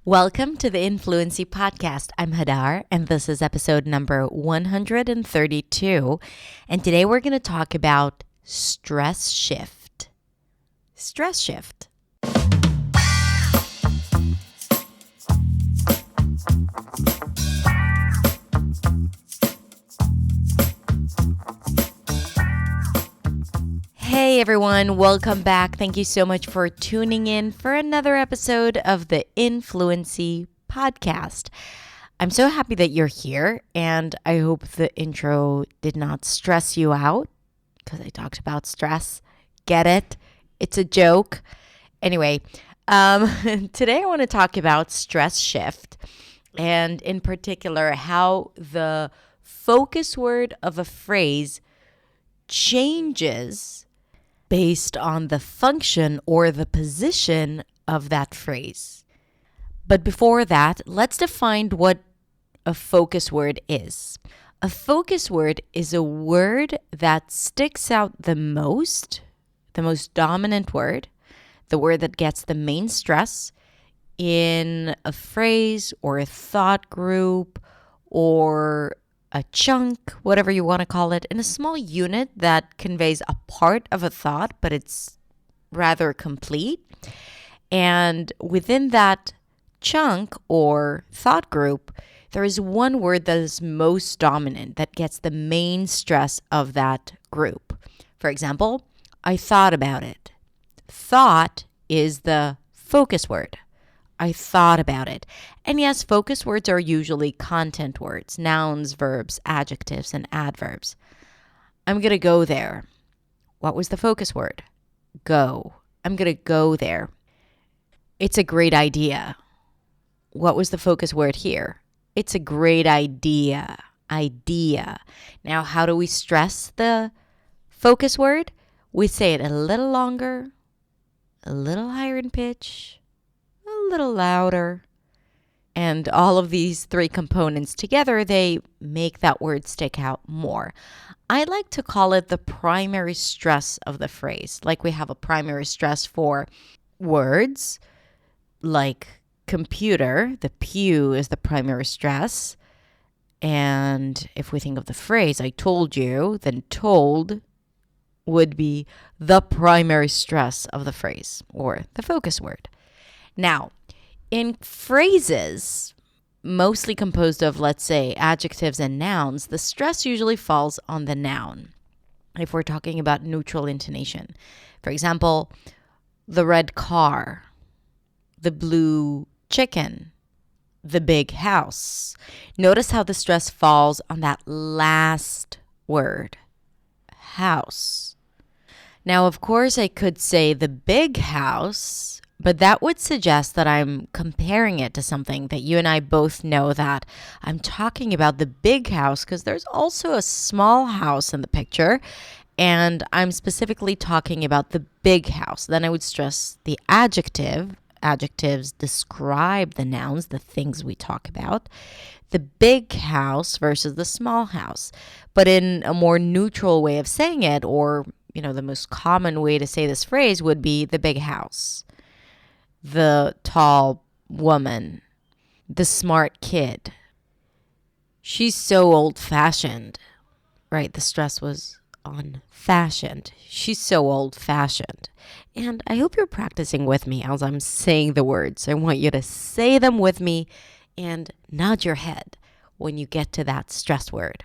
Welcome to the Influency Podcast. I'm Hadar, and this is episode number 132. And today we're going to talk about stress shift. Stress shift. Hey everyone, welcome back. Thank you so much for tuning in for another episode of the Influency Podcast. I'm so happy that you're here, and I hope the intro did not stress you out because I talked about stress. Get it? It's a joke. Anyway, today I want to talk about stress shift, and in particular, how the focus word of a phrase changes based on the function or the position of that phrase. But before that, let's define what a focus word is. A focus word is a word that sticks out the most dominant word, the word that gets the main stress in a phrase or a thought group or a chunk, whatever you want to call it, in a small unit that conveys a part of a thought, but it's rather complete. And within that chunk or thought group, there is one word that is most dominant, that gets the main stress of that group. For example, I thought about it. Thought is the focus word. I thought about it. And yes, focus words are usually content words, nouns, verbs, adjectives, and adverbs. I'm going to go there. What was the focus word? Go. I'm going to go there. It's a great idea. What was the focus word here? It's a great idea. Idea. Now, how do we stress the focus word? We say it a little longer, a little higher in pitch, a little louder. And all of these three components together, they make that word stick out more. I like to call it the primary stress of the phrase. Like we have a primary stress for words, like computer, the pew is the primary stress. And if we think of the phrase, I told you, then told would be the primary stress of the phrase or the focus word. Now, in phrases mostly composed of, let's say, adjectives and nouns, the stress usually falls on the noun if we're talking about neutral intonation. For example, the red car, the blue chicken, the big house. Notice how the stress falls on that last word, house. Now, of course, I could say the big house, but that would suggest that I'm comparing it to something that you and I both know that I'm talking about the big house because there's also a small house in the picture, and I'm specifically talking about the big house. Then I would stress the adjective. Adjectives describe the nouns, the things we talk about. The big house versus the small house. But in a more neutral way of saying it, or the most common way to say this phrase would be the big house, the tall woman, the smart kid. She's so old-fashioned, right? The stress was on fashioned. She's so old-fashioned. And I hope you're practicing with me as I'm saying the words. I want you to say them with me and nod your head when you get to that stress word.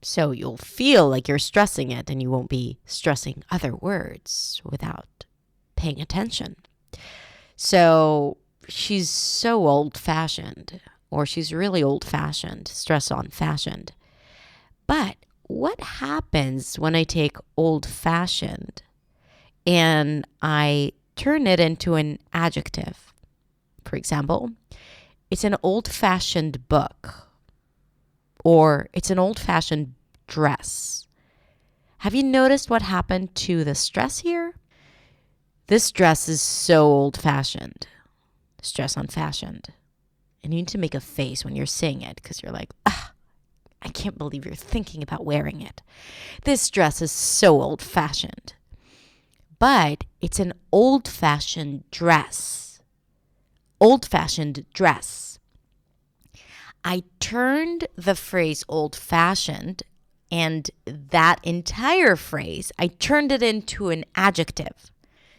So you'll feel like you're stressing it and you won't be stressing other words without paying attention. So she's so old-fashioned, or she's really old-fashioned, stress on fashioned. But what happens when I take old-fashioned and I turn it into an adjective? For example, it's an old-fashioned book, or it's an old-fashioned dress. Have you noticed what happened to the stress here? This dress is so old-fashioned. Stress on fashioned. And you need to make a face when you're saying it because you're like, I can't believe you're thinking about wearing it. This dress is so old-fashioned. But it's an old-fashioned dress. old-fashioned dress. I turned the phrase old-fashioned and that entire phrase, I turned it into an adjective.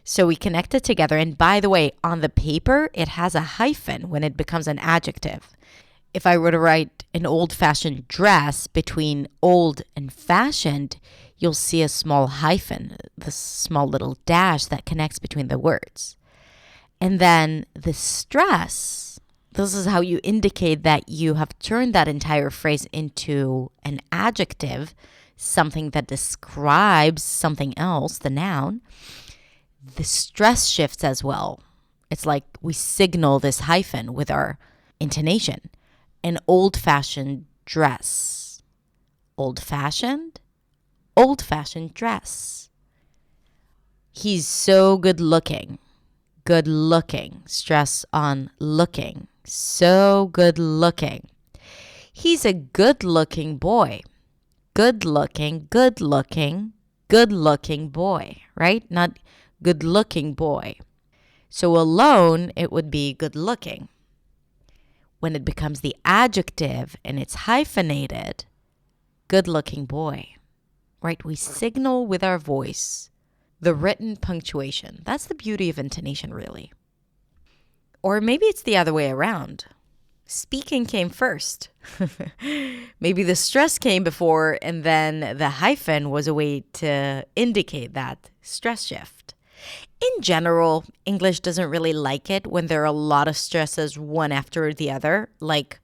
So we connect it together. And by the way, on the paper, it has a hyphen when it becomes an adjective. If I were to write an old-fashioned dress between old and fashioned, you'll see a small hyphen, the small little dash that connects between the words. And then the stress, this is how you indicate that you have turned that entire phrase into an adjective, something that describes something else, the noun. The stress shifts as well. It's like we signal this hyphen with our intonation. An old-fashioned dress. Old-fashioned? Old-fashioned dress. He's so good looking. Good looking. Stress on looking. So good looking. He's a good looking boy. Good looking, good looking, good looking boy, right? Not good looking boy. So alone, it would be good looking. When it becomes the adjective and it's hyphenated, good looking boy, right? We signal with our voice the written punctuation. That's the beauty of intonation, really. Or maybe it's the other way around. Speaking came first. Maybe the stress came before and then the hyphen was a way to indicate that stress shift. In general, English doesn't really like it when there are a lot of stresses one after the other. Like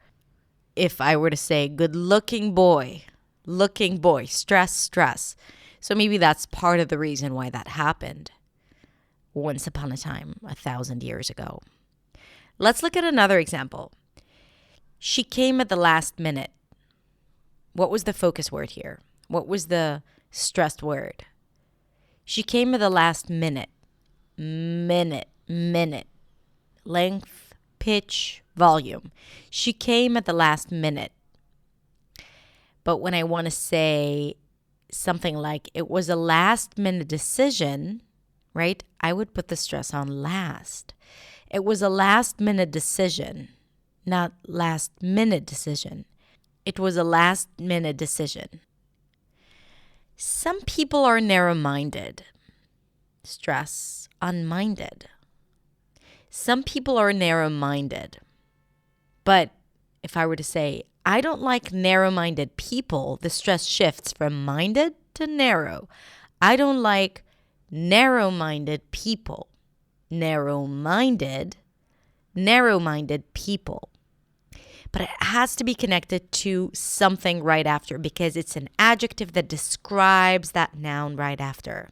if I were to say good-looking boy, stress, stress. So maybe that's part of the reason why that happened once upon a time, 1,000 years ago. Let's look at another example. She came at the last minute. What was the focus word here? What was the stressed word? She came at the last minute. Minute. Length, pitch, volume. She came at the last minute. But when I want to say something like it was a last minute decision, right? I would put the stress on last. It was a last minute decision, not last minute decision. It was a last minute decision. Some people are narrow-minded. Stress, unminded. Some people are narrow-minded. But if I were to say, I don't like narrow-minded people, the stress shifts from minded to narrow. I don't like narrow-minded people. Narrow-minded people. But it has to be connected to something right after because it's an adjective that describes that noun right after.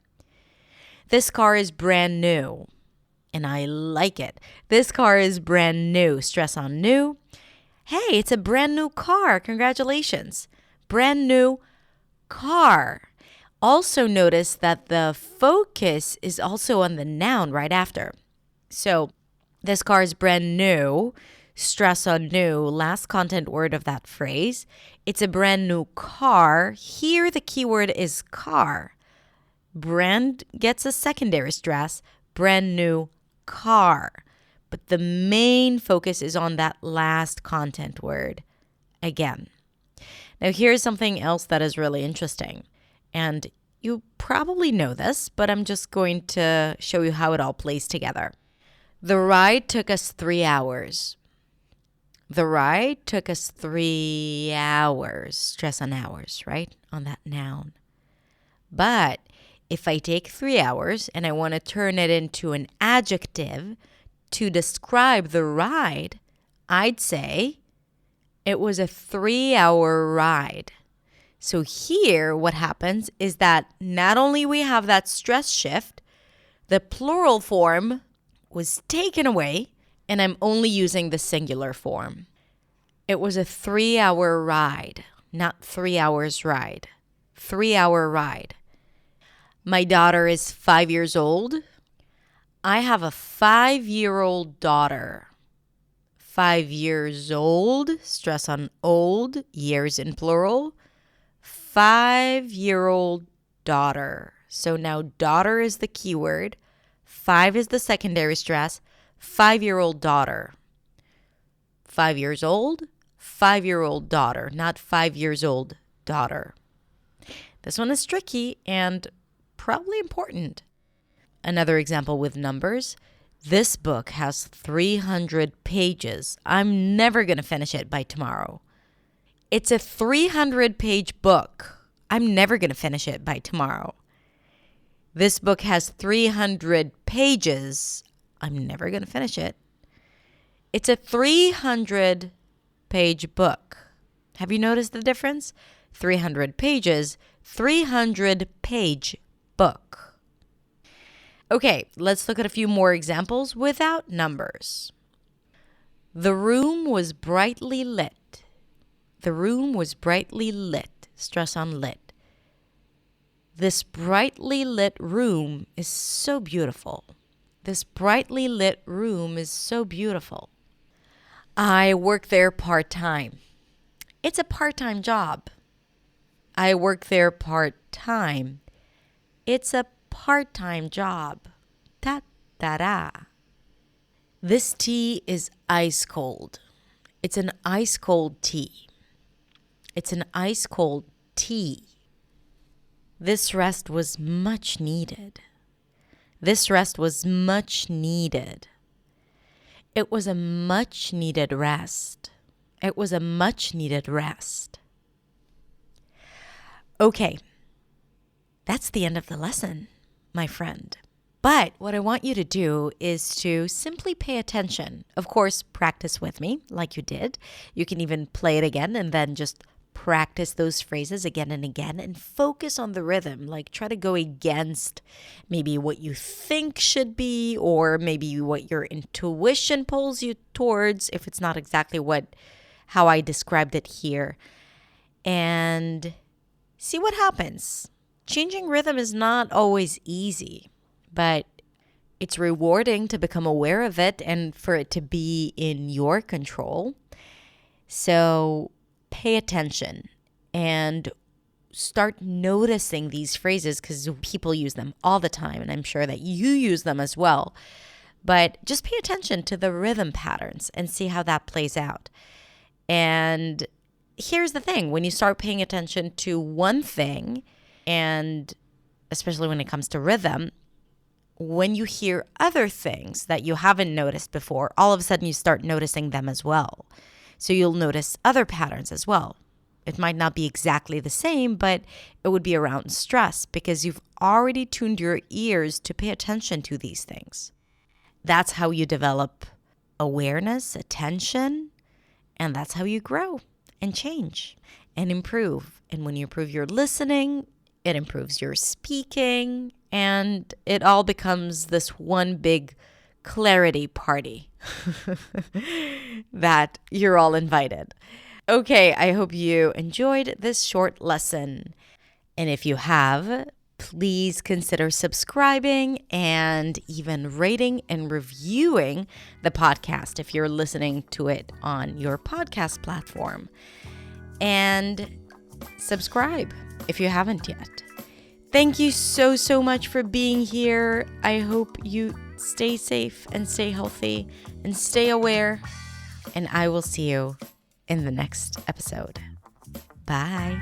This car is brand new, and I like it. This car is brand new. Stress on new. Hey, it's a brand new car. Congratulations. Brand new car. Also notice that the focus is also on the noun right after. So this car is brand new. Stress on new, last content word of that phrase. It's a brand new car. Here the keyword is car. Brand gets a secondary stress. Brand new car. But the main focus is on that last content word again. Now here's something else that is really interesting. And you probably know this, but I'm just going to show you how it all plays together. The ride took us 3 hours. The ride took us 3 hours. Stress on hours, right? On that noun. But if I take 3 hours and I want to turn it into an adjective to describe the ride, I'd say it was a 3-hour ride. So here what happens is that not only we have that stress shift, the plural form was taken away, and I'm only using the singular form. It was a 3-hour ride, not 3 hours ride. 3-hour ride. My daughter is 5 years old. I have a 5-year-old daughter. 5 years old, stress on old, years in plural. 5-year-old daughter. So now daughter is the keyword. 5 is the secondary stress. 5-year-old daughter. 5 years old, 5-year-old daughter, not 5 years old daughter. This one is tricky and probably important. Another example with numbers. This book has 300 pages. I'm never going to finish it by tomorrow. It's a 300-page book. I'm never going to finish it by tomorrow. This book has 300 pages. I'm never going to finish it. It's a 300-page book. Have you noticed the difference? 300 pages, 300-page book. Okay, let's look at a few more examples without numbers. The room was brightly lit. The room was brightly lit. Stress on lit. This brightly lit room is so beautiful. This brightly lit room is so beautiful. I work there part-time. It's a part-time job. I work there part-time. It's a part-time job. Ta-da-da. This tea is ice cold. It's an ice cold tea. It's an ice cold tea. This rest was much needed. This rest was much needed. It was a much needed rest. It was a much needed rest. Okay, that's the end of the lesson, my friend. But what I want you to do is to simply pay attention. Of course, practice with me like you did. You can even play it again and then just practice those phrases again and again and focus on the rhythm. Like try to go against maybe what you think should be or maybe what your intuition pulls you towards if it's not exactly how I described it here. And see what happens. Changing rhythm is not always easy, but it's rewarding to become aware of it and for it to be in your control. So pay attention and start noticing these phrases because people use them all the time, and I'm sure that you use them as well. But just pay attention to the rhythm patterns and see how that plays out. And here's the thing. When you start paying attention to one thing, and especially when it comes to rhythm, when you hear other things that you haven't noticed before, all of a sudden you start noticing them as well. So you'll notice other patterns as well. It might not be exactly the same, but it would be around stress because you've already tuned your ears to pay attention to these things. That's how you develop awareness, attention, and that's how you grow and change and improve. And when you improve your listening, it improves your speaking, and it all becomes this one big clarity party that you're all invited. Okay, I hope you enjoyed this short lesson. And if you have, please consider subscribing and even rating and reviewing the podcast if you're listening to it on your podcast platform. And subscribe if you haven't yet. Thank you so much for being here. I hope you stay safe and stay healthy and stay aware. And I will see you in the next episode. Bye.